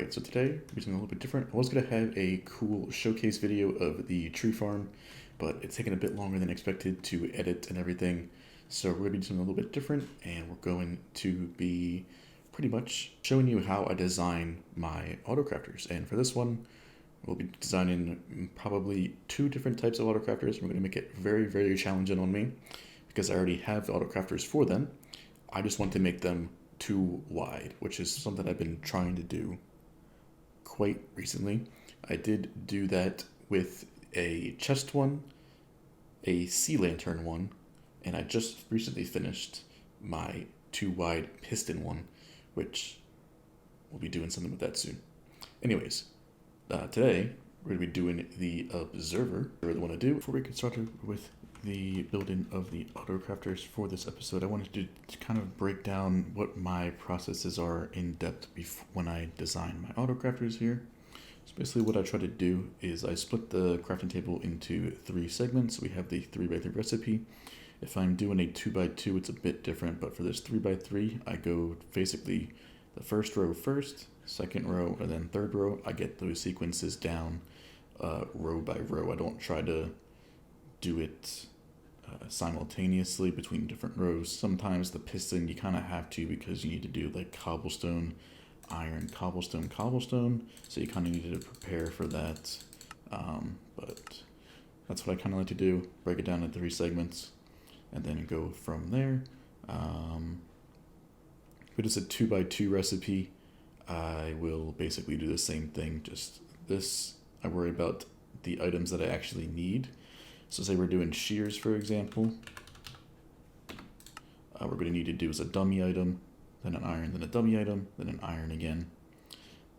Alright, so today we're doing a little bit different. I was going to have a cool showcase video of the tree farm, but it's taken a bit longer than expected to edit and everything. So we're going to be doing a little bit different, and we're going to be pretty much showing you how I design my AutoCrafters. And for this one, we'll be designing probably two different types of AutoCrafters. We're going to make it very, very challenging on me because I already have the AutoCrafters for them. I just want to make them too wide, which is something I've been trying to do quite recently. I did do that with a chest one, a sea lantern one, and I just recently finished my too wide piston one, which we'll be doing something with that soon. Anyways, today we're going to be doing the observer. What I really want to do before we get started with the building of the AutoCrafters for this episode, I wanted to kind of break down what my processes are in depth when I design my AutoCrafters here. So basically what I try to do is I split the crafting table into three segments. We have the 3x3 recipe. If I'm doing a 2x2, it's a bit different, but for this 3x3, I go basically the first row first, second row, and then third row. I get those sequences down row by row. I don't try to do it simultaneously between different rows. Sometimes the piston you kind of have to, because you need to do like cobblestone, iron, cobblestone, cobblestone, so you kind of need to prepare for that. But that's what I kind of like to do, break it down into three segments and then go from there. If it is a 2x2 recipe, I will basically do the same thing, just this, I worry about the items that I actually need. So say we're doing shears, for example. What we're going to need to do is a dummy item, then an iron, then a dummy item, then an iron again.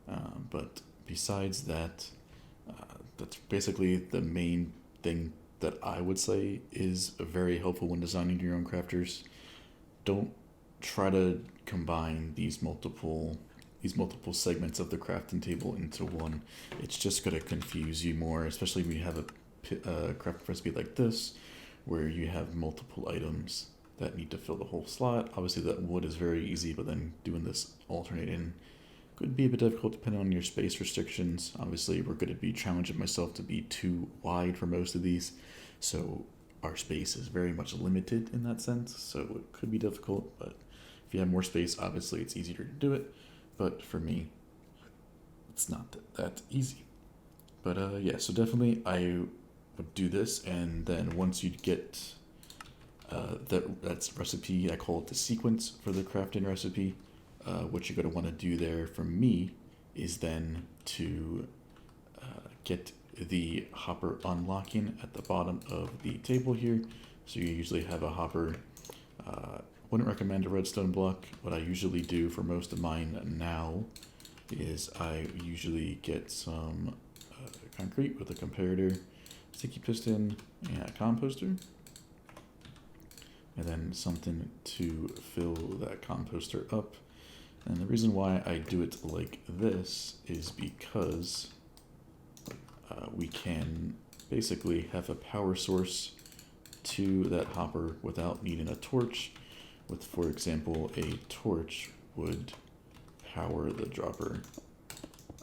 But besides that, that's basically the main thing that I would say is very helpful when designing your own crafters. Don't try to combine these multiple segments of the crafting table into one. It's just going to confuse you more, especially when you have a crafting recipe like this, where you have multiple items that need to fill the whole slot. Obviously that wood is very easy, but then doing this alternating could be a bit difficult depending on your space restrictions. Obviously we're going to be challenging myself to be too wide for most of these, so our space is very much limited in that sense, so it could be difficult. But if you have more space, obviously it's easier to do it, but for me it's not that easy. But yeah, so definitely I would do this, and then once you get that's recipe, I call it the sequence for the crafting recipe. What you're going to want to do there for me is then to get the hopper unlocking at the bottom of the table here. So you usually have a hopper. Wouldn't recommend a redstone block. What I usually do for most of mine now is I usually get some concrete with a comparator, sticky piston, and a composter, and then something to fill that composter up. And the reason why I do it like this is because we can basically have a power source to that hopper without needing a torch. With, for example, a torch would power the dropper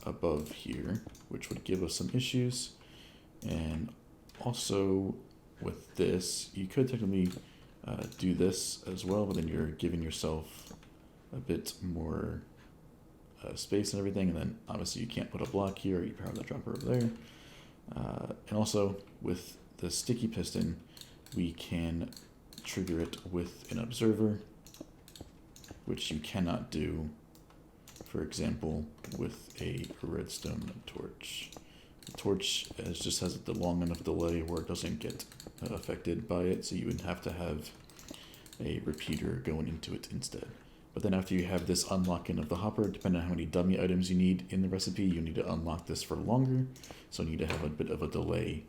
above here, which would give us some issues. And also with this, you could technically do this as well, but then you're giving yourself a bit more space and everything, and then obviously you can't put a block here, or you power the dropper over there. And also with the sticky piston, we can trigger it with an observer, which you cannot do, for example, with a redstone torch. The torch just has the long enough delay where it doesn't get affected by it, so you would have to have a repeater going into it instead. But then after you have this unlocking of the hopper, depending on how many dummy items you need in the recipe, you need to unlock this for longer, so you need to have a bit of a delay.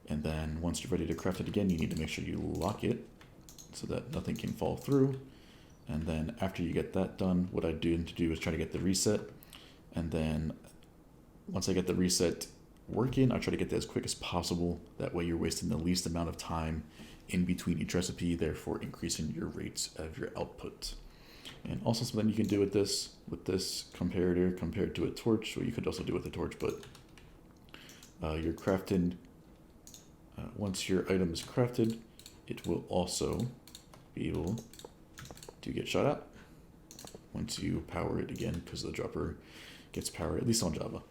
And then once you're ready to craft it again, you need to make sure you lock it so that nothing can fall through. And then after you get that done, what I do is try to get the reset. And then once I get the reset working, I try to get that as quick as possible. That way you're wasting the least amount of time in between each recipe, therefore increasing your rates of your output. And also something you can do with this comparator compared to a torch, or you could also do with a torch, but you're crafted, once your item is crafted, it will also be able to get shot out once you power it again, because the dropper gets powered, at least on Java.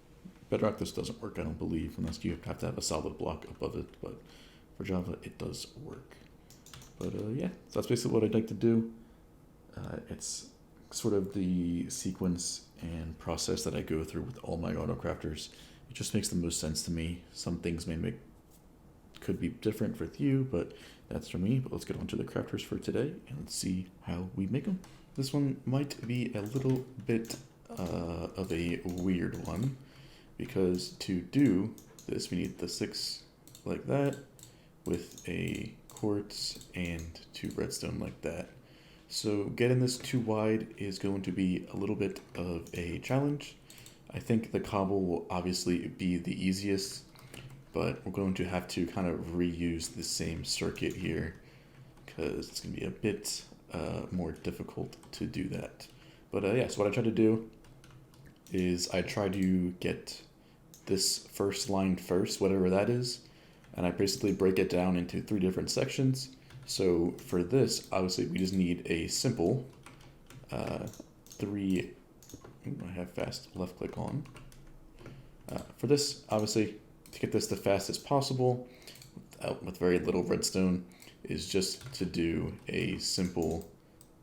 Bedrock, this doesn't work, I don't believe, unless you have to have a solid block above it, but for Java, it does work. But yeah, so that's basically what I'd like to do. It's sort of the sequence and process that I go through with all my AutoCrafters. It just makes the most sense to me. Some things could be different for you, but that's for me. But let's get on to the crafters for today, and let's see how we make them. This one might be a little bit of a weird one, because to do this, we need the 6 like that, with a quartz and 2 redstone like that. So getting this too wide is going to be a little bit of a challenge. I think the cobble will obviously be the easiest, but we're going to have to kind of reuse the same circuit here, because it's going to be a bit more difficult to do that. But yeah, so what I try to do is I try to get this first line first, whatever that is, and I basically break it down into 3 different sections. So for this, obviously we just need a simple 3, I have fast left click on. For this, obviously, to get this the fastest possible, with very little redstone, is just to do a simple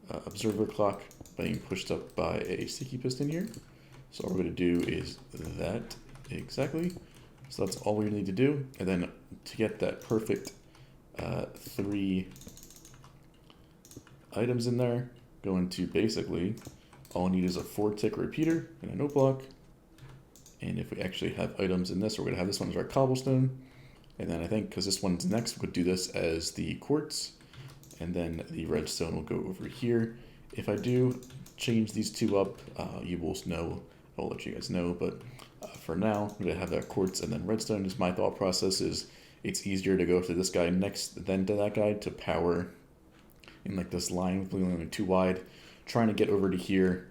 observer clock being pushed up by a sticky piston here. So all we're going to do is that exactly. So that's all we need to do. And then to get that perfect 3 items in there, going to basically, all we need is a 4-tick repeater and a note block. And if we actually have items in this, we're going to have this one as our cobblestone. And then I think, because this one's next, we could do this as the quartz. And then the redstone will go over here. If I do change these 2 up, you will know, I'll let you guys know. But for now, I'm going to have that quartz and then redstone. Just my thought process is it's easier to go to this guy next than to that guy to power in like this line with only too wide. Trying to get over to here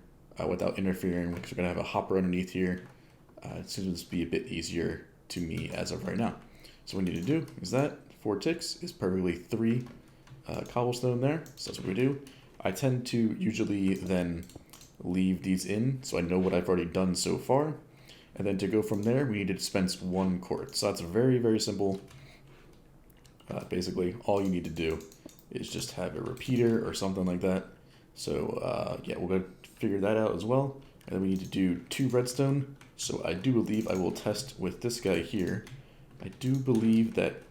without interfering, because we're going to have a hopper underneath here. It seems to be a bit easier to me as of right now. So what we need to do is that 4 ticks is perfectly 3 cobblestone there. So that's what we do. I tend to usually then leave these in, so I know what I've already done so far. And then to go from there, we need to dispense 1 quartz. So that's very, very simple. Basically, all you need to do is just have a repeater or something like that. So yeah, we're going to figure that out as well. And then we need to do 2 redstone. So I do believe I will test with this guy here. I do believe that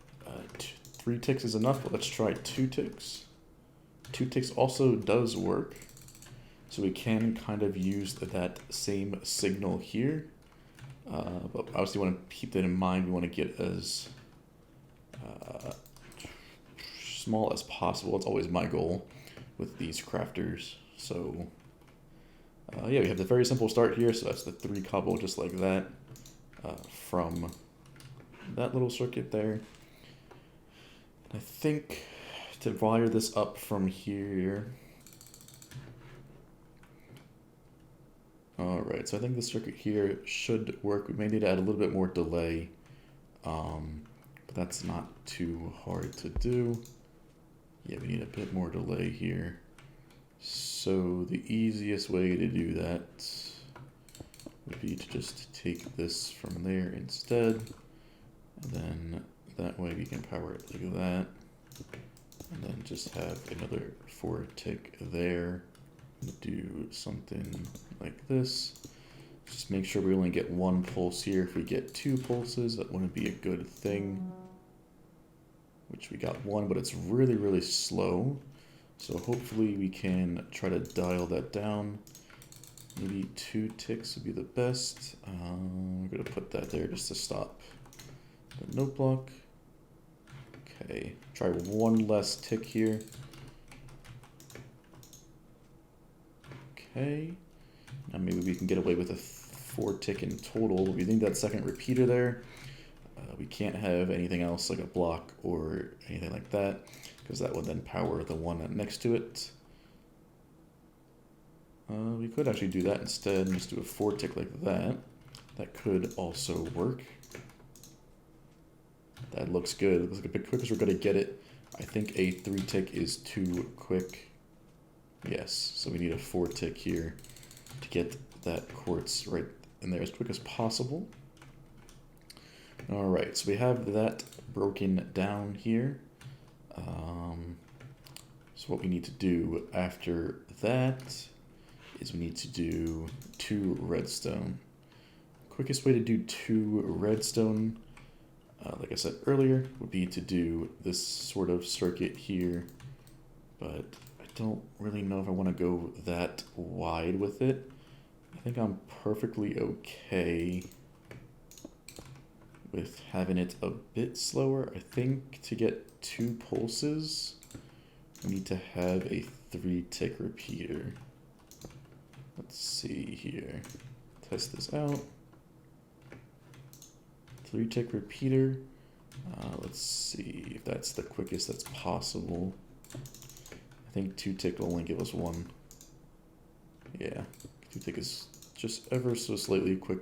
3 ticks is enough, but let's try 2 ticks. 2 ticks also does work. So we can kind of use that same signal here. But obviously we want to keep that in mind. We want to get as small as possible. It's always my goal with these crafters. So yeah, we have the very simple start here. So that's the 3 cobble just like that from that little circuit there. I think to wire this up from here. Alright, so I think the circuit here should work. We may need to add a little bit more delay, but that's not too hard to do. Yeah, we need a bit more delay here. So the easiest way to do that would be to just take this from there instead, and then that way we can power it like that, and then just have another 4-tick there. Do something like this. Just make sure we only get 1 pulse here. If we get 2 pulses, that wouldn't be a good thing. Which we got 1, but it's really, really slow. So hopefully we can try to dial that down. Maybe 2 ticks would be the best. We're going to put that there just to stop the note block. Okay, try 1 less tick here. Okay, now maybe we can get away with a 4-tick in total. We need that 2nd repeater there. We can't have anything else like a block or anything like that, because that would then power the one next to it. We could actually do that instead and just do a 4 tick like that. That could also work. That looks good. It looks like a bit quick as we're going to get it. I think a 3 tick is too quick. Yes, so we need a 4 tick here to get that quartz right in there as quick as possible. Alright, so we have that broken down here. So what we need to do after that is we need to do 2 redstone. Quickest way to do 2 redstone, like I said earlier, would be to do this sort of circuit here, but I don't really know if I want to go that wide with it. I think I'm perfectly okay with having it a bit slower. I think to get 2 pulses, we need to have a 3 tick repeater. Let's see here. Test this out. 3 tick repeater. Let's see if that's the quickest that's possible. I think 2 tick will only give us 1. Yeah, 2 tick is just ever so slightly quick.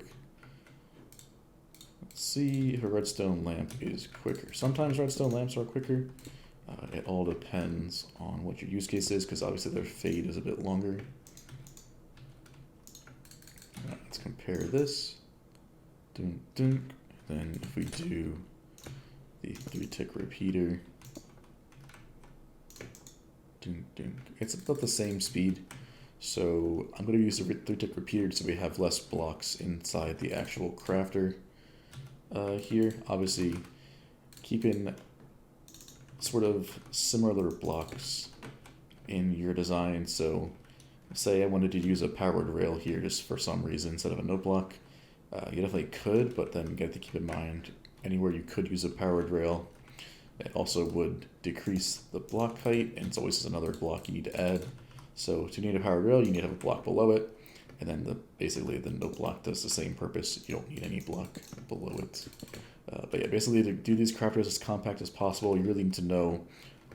Let's see if a redstone lamp is quicker. Sometimes redstone lamps are quicker. It all depends on what your use case is, because obviously their fade is a bit longer. Let's compare this. Dunk, dunk. Then if we do the 3 tick repeater, dunk, dunk. It's about the same speed. So I'm going to use the 3 tick repeater so we have less blocks inside the actual crafter here. Obviously, keeping sort of similar blocks in your design. So say I wanted to use a powered rail here just for some reason instead of a note block. You definitely could, but then you have to keep in mind anywhere you could use a powered rail, it also would decrease the block height, and it's always another block you need to add. So to need a powered rail, you need to have a block below it, and then basically the note block does the same purpose. You don't need any block below it. But yeah, basically to do these crafters as compact as possible, you really need to know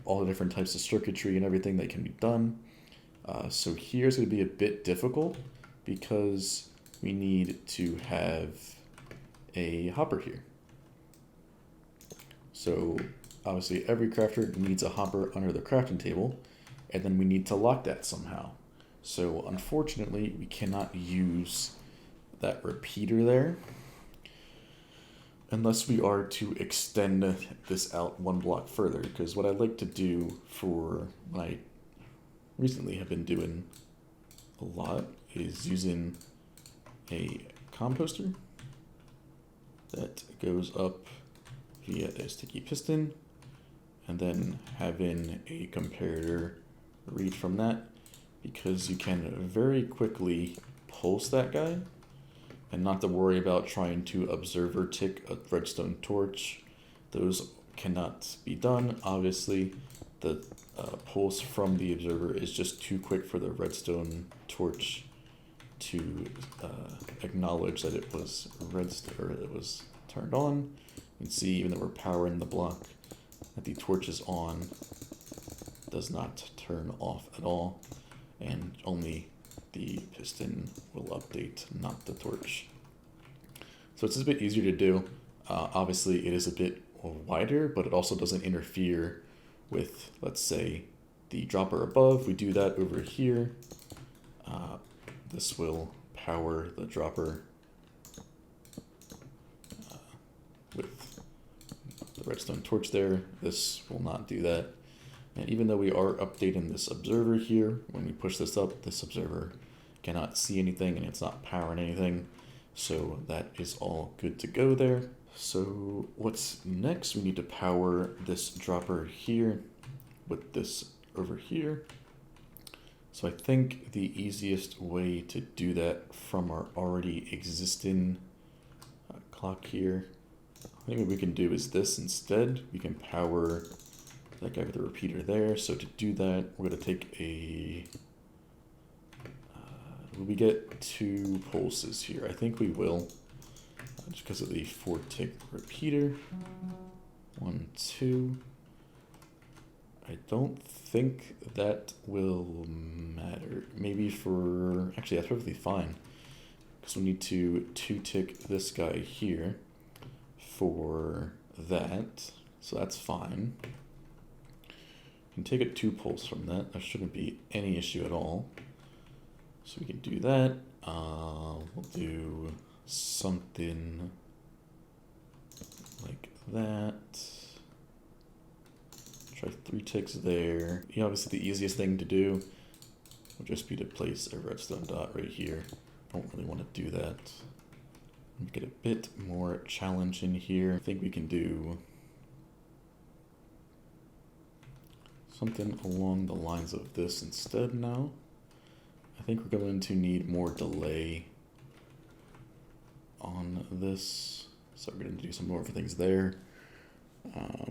all the different types of circuitry and everything that can be done. So here's going to be a bit difficult because we need to have a hopper here. So obviously every crafter needs a hopper under the crafting table, and then we need to lock that somehow. So unfortunately, we cannot use that repeater there unless we are to extend this out 1 block further, because what I'd like to do for what I recently have been doing a lot is using a composter that goes up via a sticky piston, and then having a comparator read from that, because you can very quickly pulse that guy and not to worry about trying to observer tick a redstone torch. Those cannot be done. Obviously, the pulse from the observer is just too quick for the redstone torch to acknowledge that it was redstone, or it was turned on. You can see, even though we're powering the block, that the torch is on, does not turn off at all, and only the piston will update, not the torch. So it's a bit easier to do. Obviously, it is a bit wider, but it also doesn't interfere with, let's say, the dropper above. We do that over here. This will power the dropper with the redstone torch there. This will not do that. And even though we are updating this observer here, when we push this up, this observer cannot see anything and it's not powering anything. So that is all good to go there. So what's next? We need to power this dropper here with this over here. So I think the easiest way to do that from our already existing clock here, I think what we can do is this instead. We can power that guy with the repeater there. So to do that, we're going to take a... will we get 2 pulses here? I think we will, just because of the 4 tick repeater. 1, 2. I don't think that will matter. Maybe for, actually that's perfectly fine. Because we need to 2-tick this guy here for that. So that's fine. We can take a 2 pulse from that. There shouldn't be any issue at all. So we can do that. We'll do something like that. Try 3 ticks there. You know, obviously the easiest thing to do would just be to place a redstone dot right here. Don't really want to do that. Make it a bit more challenging here. I think we can do something along the lines of this instead now. I think we're going to need more delay on this. So we're going to do some more things there.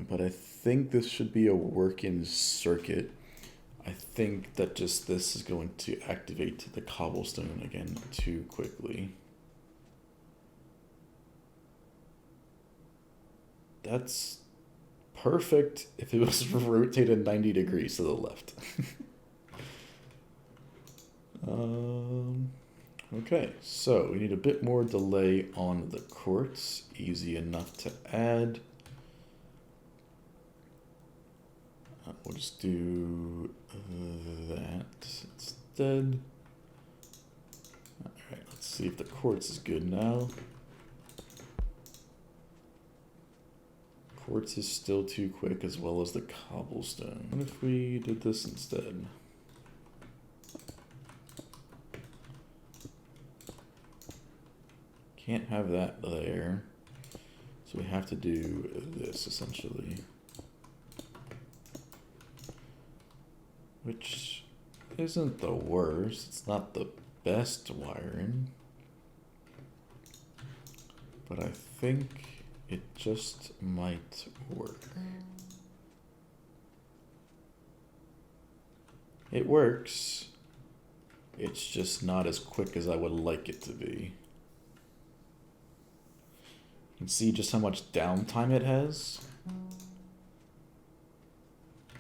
But I think this should be a working circuit. I think that just this is going to activate the cobblestone again too quickly. That's perfect if it was rotated 90 degrees to the left. Okay, so we need a bit more delay on the quartz. Easy enough to add. We'll just do that instead. Alright, let's see if the quartz is good now. Quartz is still too quick, as well as the cobblestone. What if we did this instead? Can't have that there. So we have to do this essentially. Which isn't the worst. It's not the best wiring. But I think it just might work. It works. It's just not as quick as I would like it to be. You can see just how much downtime it has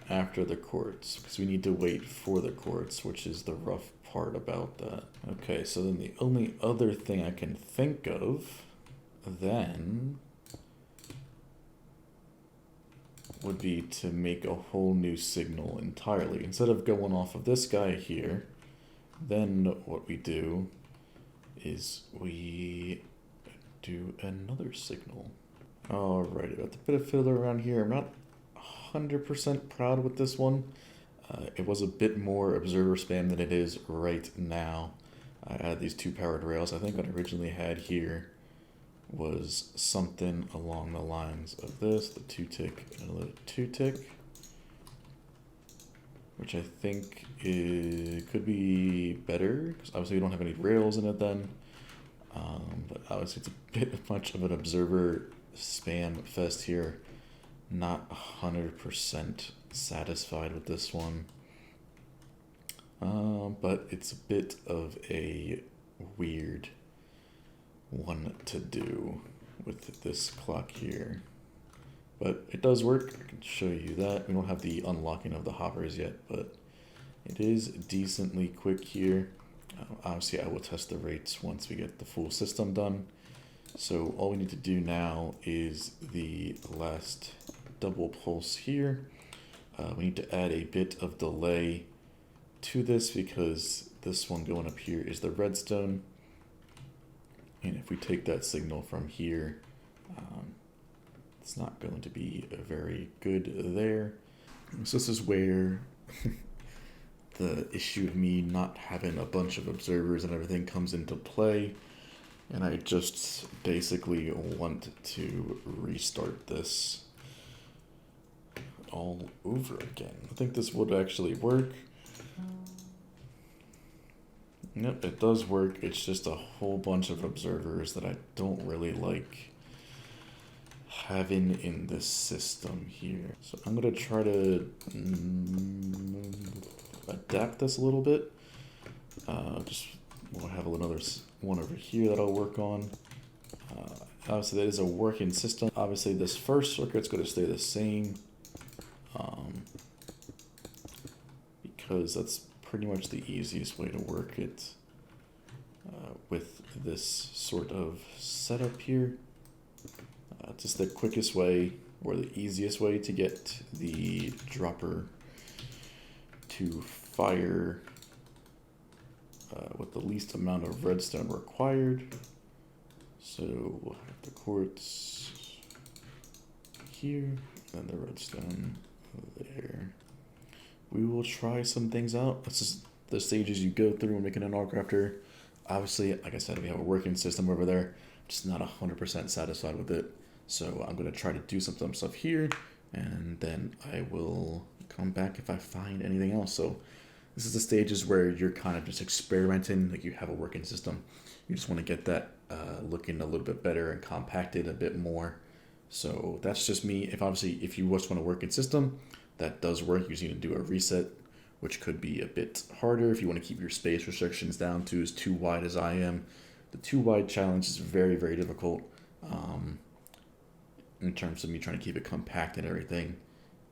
after the quartz, because we need to wait for the quartz, which is the rough part about that. Okay, so then the only other thing I can think of then would be to make a whole new signal entirely. Instead of going off of this guy here, then what we do is we do another signal. Alright, got the bit of fiddler around here. I'm not 100% proud with this one. It was a bit more observer spam than it is right now. I added these 2 powered rails. I think what I originally had here was something along the lines of this, the 2-tick and another 2-tick, which I think could be better, because obviously we don't have any rails in it then. But obviously it's a bit much of an observer spam fest here. Not 100% satisfied with this one. But it's a bit of a weird one to do with this clock here. But it does work. I can show you that. We don't have the unlocking of the hoppers yet, but it is decently quick here. Obviously, I will test the rates once we get the full system done. So all we need to do now is the last double pulse here. We need to add a bit of delay to this because this one going up here is the redstone. And if we take that signal from here, it's not going to be very good there. So this is where the issue of me not having a bunch of observers and everything comes into play. And I just basically want to restart this all over again. I think this would actually work. Yep, it does work. It's just a whole bunch of observers that I don't really like having in this system here. So I'm going to try to adapt this a little bit. We'll have another one over here that I'll work on. Obviously that is a working system. Obviously this first circuit's going to stay the same. because that's pretty much the easiest way to work it with this sort of setup here. Just the quickest way or the easiest way to get the dropper to fire with the least amount of redstone required. So we'll have the quartz here and the redstone there. We will try some things out. This is the stages you go through when making an AutoCrafter. Obviously, like I said, we have a working system over there. I'm just not 100% satisfied with it. So I'm going to try to do some stuff here, and then I will come back if I find anything else. So this is the stages where you're kind of just experimenting, like you have a working system. You just want to get that looking a little bit better and compacted a bit more. So that's just me. If you just want a working system, that does work. You just need to do a reset, which could be a bit harder if you want to keep your space restrictions down to as too wide as I am. The too wide challenge is very, very difficult in terms of me trying to keep it compact and everything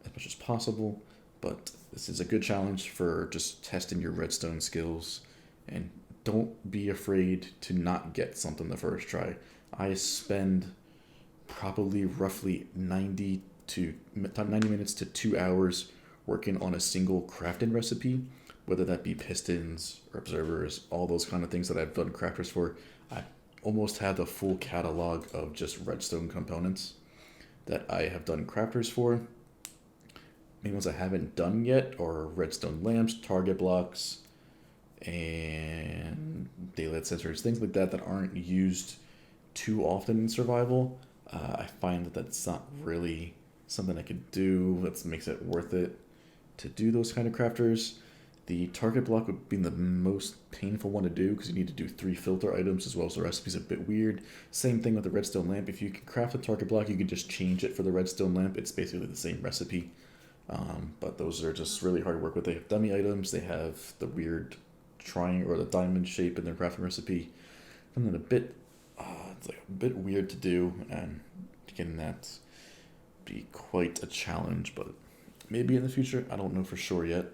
as much as possible. But this is a good challenge for just testing your redstone skills, and don't be afraid to not get something the first try. I spend probably roughly 90 minutes to 2 hours working on a single crafting recipe, whether that be pistons or observers, all those kind of things that I've done crafters for. I almost have the full catalog of just redstone components that I have done crafters for. Maybe ones I haven't done yet are redstone lamps, target blocks, and daylight sensors, things like that aren't used too often in survival. I find that that's not really something I could do that makes it worth it to do those kind of crafters. The target block would be the most painful one to do because you need to do 3 filter items as well as the recipe's a bit weird. Same thing with the redstone lamp. If you can craft a target block, you can just change it for the redstone lamp. It's basically the same recipe. But those are just really hard to work with. They have dummy items. They have the weird triangle or the diamond shape in their crafting recipe. Something it's like a bit weird to do, and getting that be quite a challenge. But maybe in the future, I don't know for sure yet.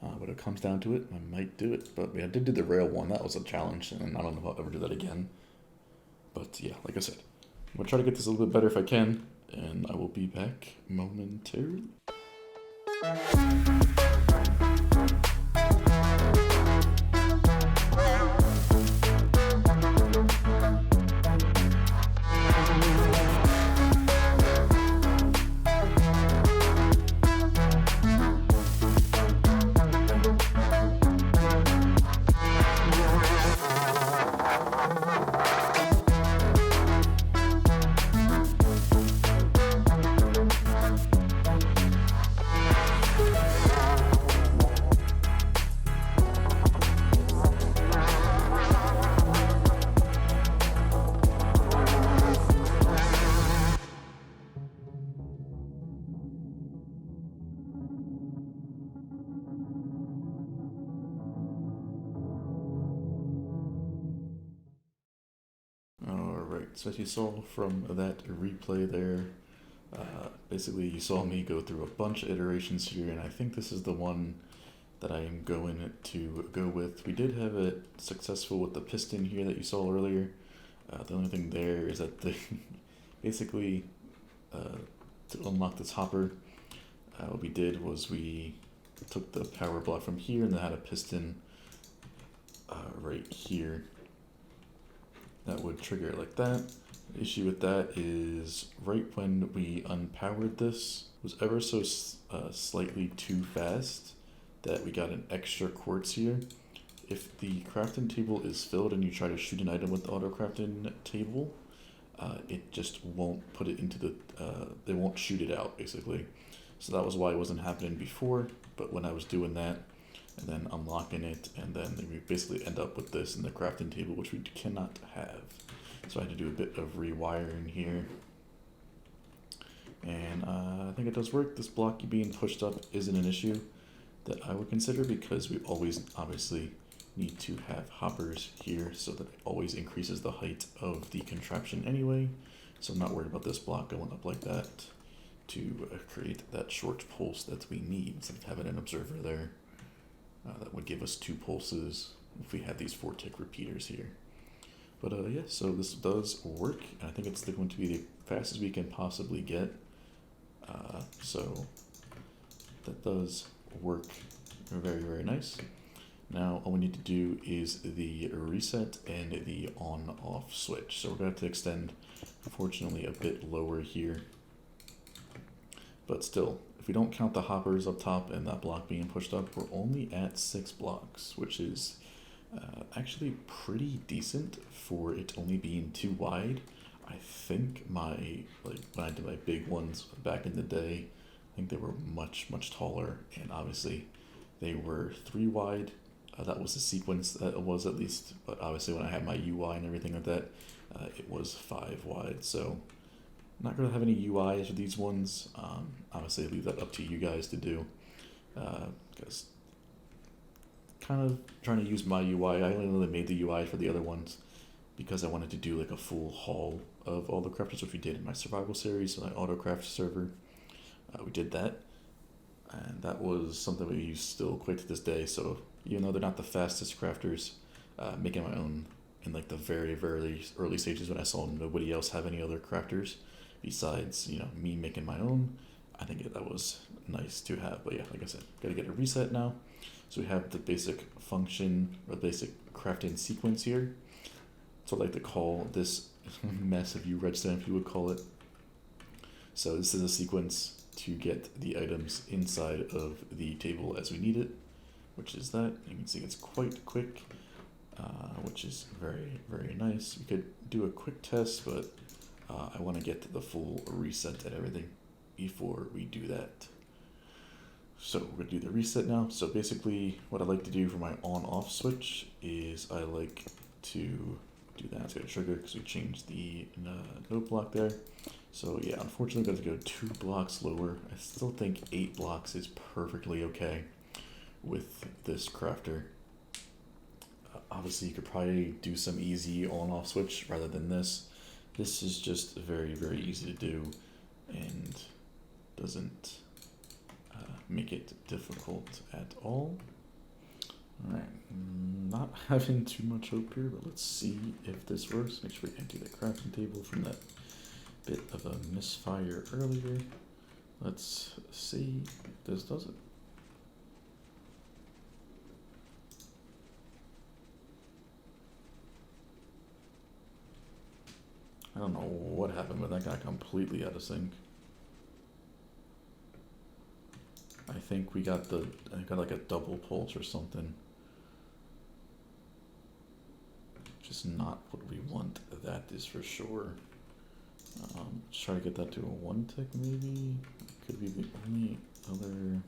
When it comes down to it, I might do it. But I did do the rail one. That was a challenge, and I don't know if I'll ever do that again. But yeah, like I said, I'm going to try to get this a little bit better if I can, and I will be back momentarily. Alright, so as you saw from that replay there, basically you saw me go through a bunch of iterations here, and I think this is the one that I am going to go with. We did have it successful with the piston here that you saw earlier. The only thing there is that basically to unlock this hopper, what we did was we took the power block from here and then had a piston right here that would trigger it like that. The issue with that is right when we unpowered this was ever so slightly too fast that we got an extra quartz here. If the crafting table is filled and you try to shoot an item with the AutoCraftingTable, it just won't put it into they won't shoot it out basically. So that was why it wasn't happening before, but when I was doing that and then unlocking it, and then we basically end up with this in the crafting table, which we cannot have. So I had to do a bit of rewiring here. And I think it does work. This block being pushed up isn't an issue that I would consider, because we always obviously need to have hoppers here so that it always increases the height of the contraption anyway. So I'm not worried about this block going up like that. to create that short pulse that we need instead of having an observer there. That would give us 2 pulses if we had these 4 tick repeaters here. But yeah, so this does work. I think it's going to be the fastest we can possibly get. So that does work very, very nice. Now all we need to do is the reset and the on-off switch. So we're going to have to extend, unfortunately, a bit lower here. But still, if we don't count the hoppers up top and that block being pushed up, we're only at 6 blocks, which is actually pretty decent for it only being 2 wide. I think when I did my big ones back in the day, I think they were much taller, and obviously they were 3 wide. That was the sequence that it was, at least, but obviously when I had my UI and everything like that, it was 5 wide. So I'm not going to have any UIs for these ones. Obviously I leave that up to you guys to do, because kind of trying to use my UI. I only really made the UI for the other ones because I wanted to do like a full haul of all the crafters, which we did in my survival series, so my AutoCraft server. We did that, and that was something we use still quite to this day. So even though they're not the fastest crafters, making my own in like the very early stages when I saw nobody else have any other crafters besides me making my own, I think that was nice to have. But yeah, like I said, gotta get a reset now. So we have the basic function or basic crafting sequence here. So I like to call this mess of redstone, if you would call it. So this is a sequence to get the items inside of the table as we need it, which is that. You can see it's quite quick, which is very nice. We could do a quick test, but I want to get the full reset and everything before we do that. So we're going to do the reset now. So basically what I like to do for my on-off switch is I like to do that. It's going to trigger because we changed the note block there. So yeah, unfortunately I'm going to go 2 blocks lower. I still think 8 blocks is perfectly okay with this crafter. Obviously you could probably do some easy on-off switch rather than this. This is just very easy to do and doesn't make it difficult at all. Alright, not having too much hope here, but let's see if this works. Make sure we empty the crafting table from that bit of a misfire earlier. Let's see if this does it. I don't know what happened, but that got completely out of sync. I think I got like a double pulse or something. Just not what we want, that is for sure. Let's try to get that to a 1 tick maybe. Could be the only other.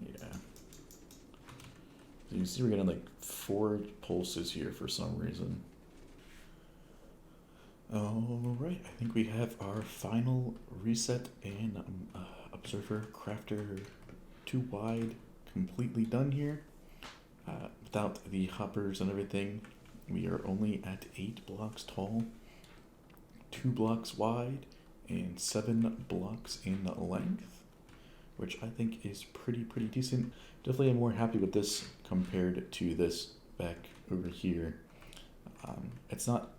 Yeah. So you can see we're getting like 4 pulses here for some reason. Alright, I think we have our final reset and observer crafter 2 wide completely done here. Without the hoppers and everything, we are only at 8 blocks tall, 2 blocks wide, and 7 blocks in length, which I think is pretty decent. Definitely am more happy with this compared to this back over here. It's not,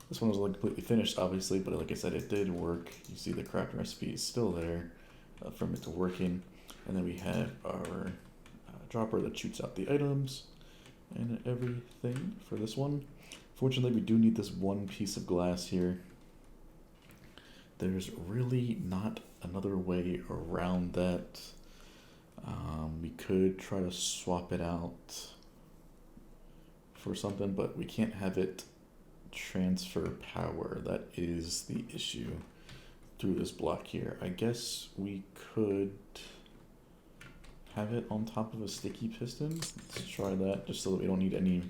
this one was completely finished, obviously, but like I said, it did work. You see the crafting recipe is still there from it to working. And then we have our dropper that shoots out the items and everything for this one. Fortunately, we do need this 1 piece of glass here. There's really not another way around that. We could try to swap it out for something, but we can't have it transfer power. That is the issue through this block here. I guess we could have it on top of a sticky piston. Let's try that, just so that we don't need any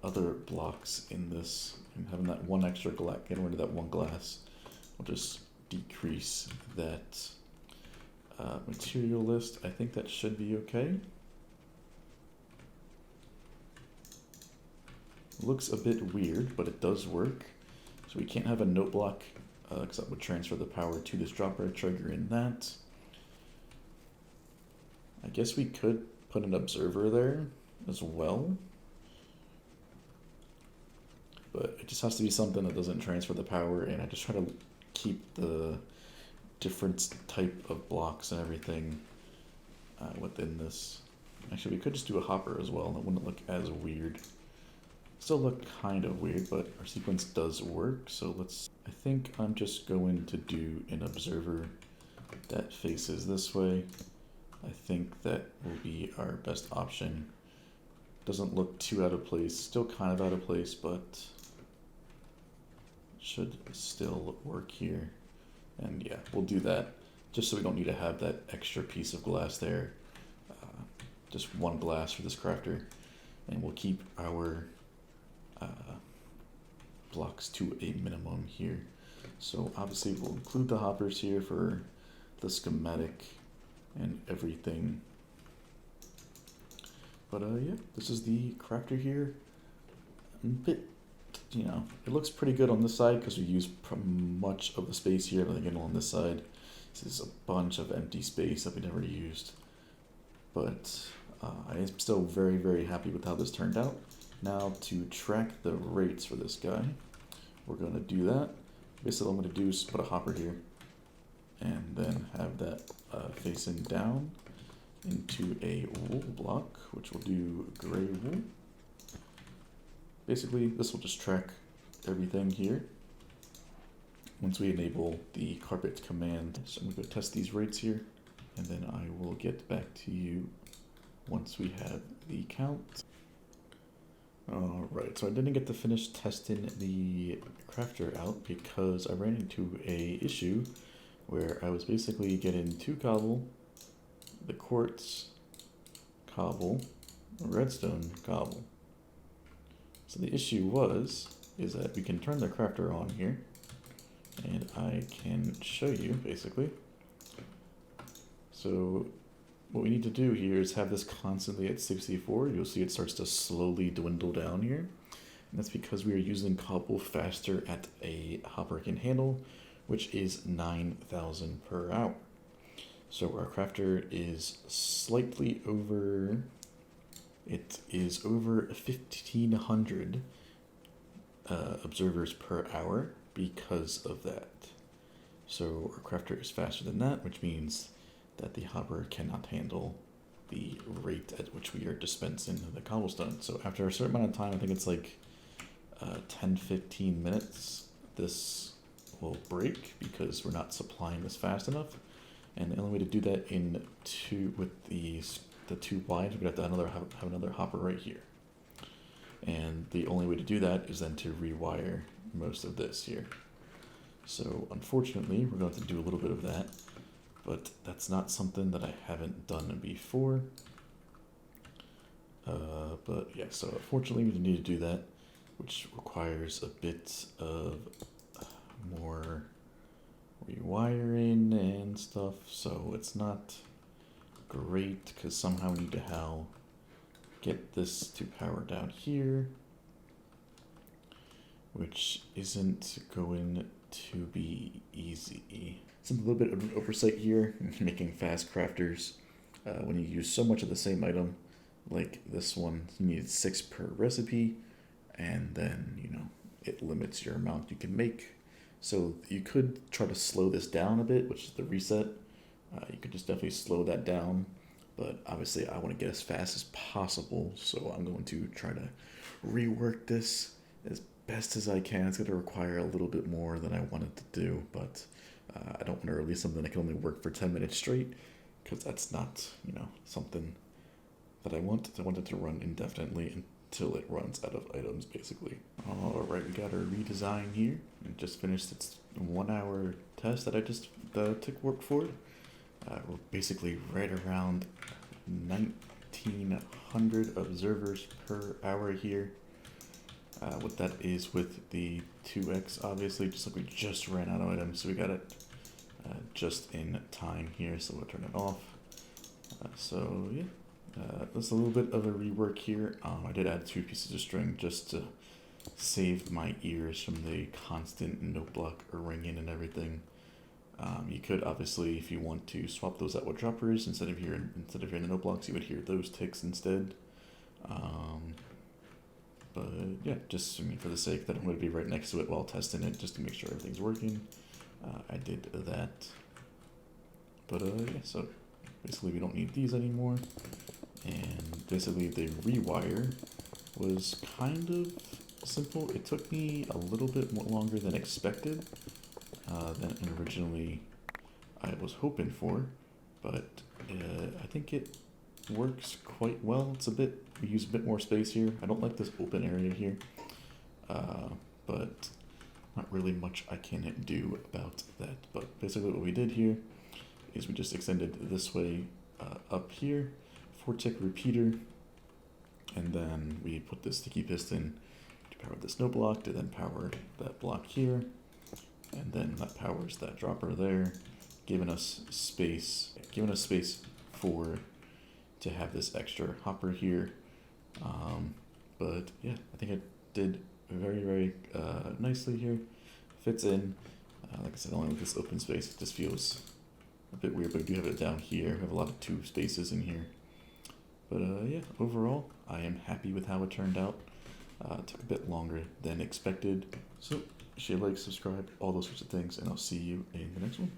other blocks in this. And having that 1 extra glass, getting rid of that 1 glass, will just decrease that material list. I think that should be okay. Looks a bit weird, but it does work. So we can't have a note block because that would transfer the power to this dropper, triggering that. I guess we could put an observer there as well. But it just has to be something that doesn't transfer the power, and I just try to keep the different type of blocks and everything within this. Actually, we could just do a hopper as well, and it wouldn't look as weird. Still look kind of weird, but our sequence does work, so I think I'm just going to do an observer that faces this way. I think that will be our best option. Doesn't look too out of place, still kind of out of place, but should still work here. And yeah, we'll do that just so we don't need to have that extra piece of glass there. Just one glass for this crafter, and we'll keep our blocks to a minimum here. So obviously we'll include the hoppers here for the schematic and everything. But yeah, this is the crafter here. A bit, you know, it looks pretty good on this side because we use much of the space here, but again on this side, this is a bunch of empty space that we never used. But I am still very, very happy with how this turned out. Now to track the rates for this guy, we're going to do that. Basically all I'm going to do is put a hopper here and then have that facing down into a wool block, which will do gray wool. Basically this will just track everything here once we enable the carpet command. So I'm going to go test these rates here, and then I will get back to you once we have the count. Alright, so I didn't get to finish testing the crafter out because I ran into a issue where I was basically getting 2 cobble, the quartz cobble, redstone cobble. So the issue is that we can turn the crafter on here, and I can show you basically. So what we need to do here is have this constantly at 64. You'll see it starts to slowly dwindle down here. And that's because we are using cobble faster at a hopper can handle, which is 9,000 per hour. So our crafter is slightly over, it is over 1,500 observers per hour because of that. So our crafter is faster than that, which means that the hopper cannot handle the rate at which we are dispensing the cobblestone. So after a certain amount of time, I think it's like 10-15 minutes, this will break because we're not supplying this fast enough. And the only way to do that with the 2 lines, we're gonna have to have another hopper right here. And the only way to do that is then to rewire most of this here. So unfortunately, we're going to do a little bit of that, but that's not something that I haven't done before. But yeah, so unfortunately we need to do that, which requires a bit of more rewiring and stuff. So it's not great because somehow we need to get this to power down here, which isn't going to be easy. Some a little bit of an oversight here, making fast crafters. When you use so much of the same item, like this one, you need 6 per recipe, and then, you know, it limits your amount you can make. So you could try to slow this down a bit, which is the reset. You could just definitely slow that down, but obviously I want to get as fast as possible, so I'm going to try to rework this as best as I can. It's going to require a little bit more than I wanted to do, but I don't want to release something that can only work for 10 minutes straight, because that's not, you know, something that I want. I want it to run indefinitely until it runs out of items, basically. Alright, we got our redesign here. We just finished its 1-hour test that I just took work for. We're basically right around 1,900 observers per hour here. What that is with the 2x, obviously, just like we just ran out of items, so we got it just in time here, so we'll turn it off. So yeah, There's a little bit of a rework here. I did add 2 pieces of string just to save my ears from the constant note block or ringing and everything. You could obviously, if you want to, swap those out with droppers instead of hearing the note blocks. You would hear those ticks instead. But yeah, just for the sake that I'm going to be right next to it while testing it, just to make sure everything's working. I did that. But yeah, so basically we don't need these anymore. And basically the rewire was kind of simple. It took me a little bit more longer than expected, than originally I was hoping for, but I think it works quite well. We use a bit more space here. I don't like this open area here, but not really much I can do about that. But basically what we did here is we just extended this way up here, 4-tick repeater, and then we put this sticky piston to power this note block, to then power that block here, and then that powers that dropper there, giving us space to have this extra hopper here. But yeah, I think I did very, very nicely here. Fits in. Like I said, only with this open space, it just feels a bit weird, but I do have it down here. I have a lot of 2 spaces in here. But yeah, overall, I am happy with how it turned out. It took a bit longer than expected. So, share, like, subscribe, all those sorts of things, and I'll see you in the next one.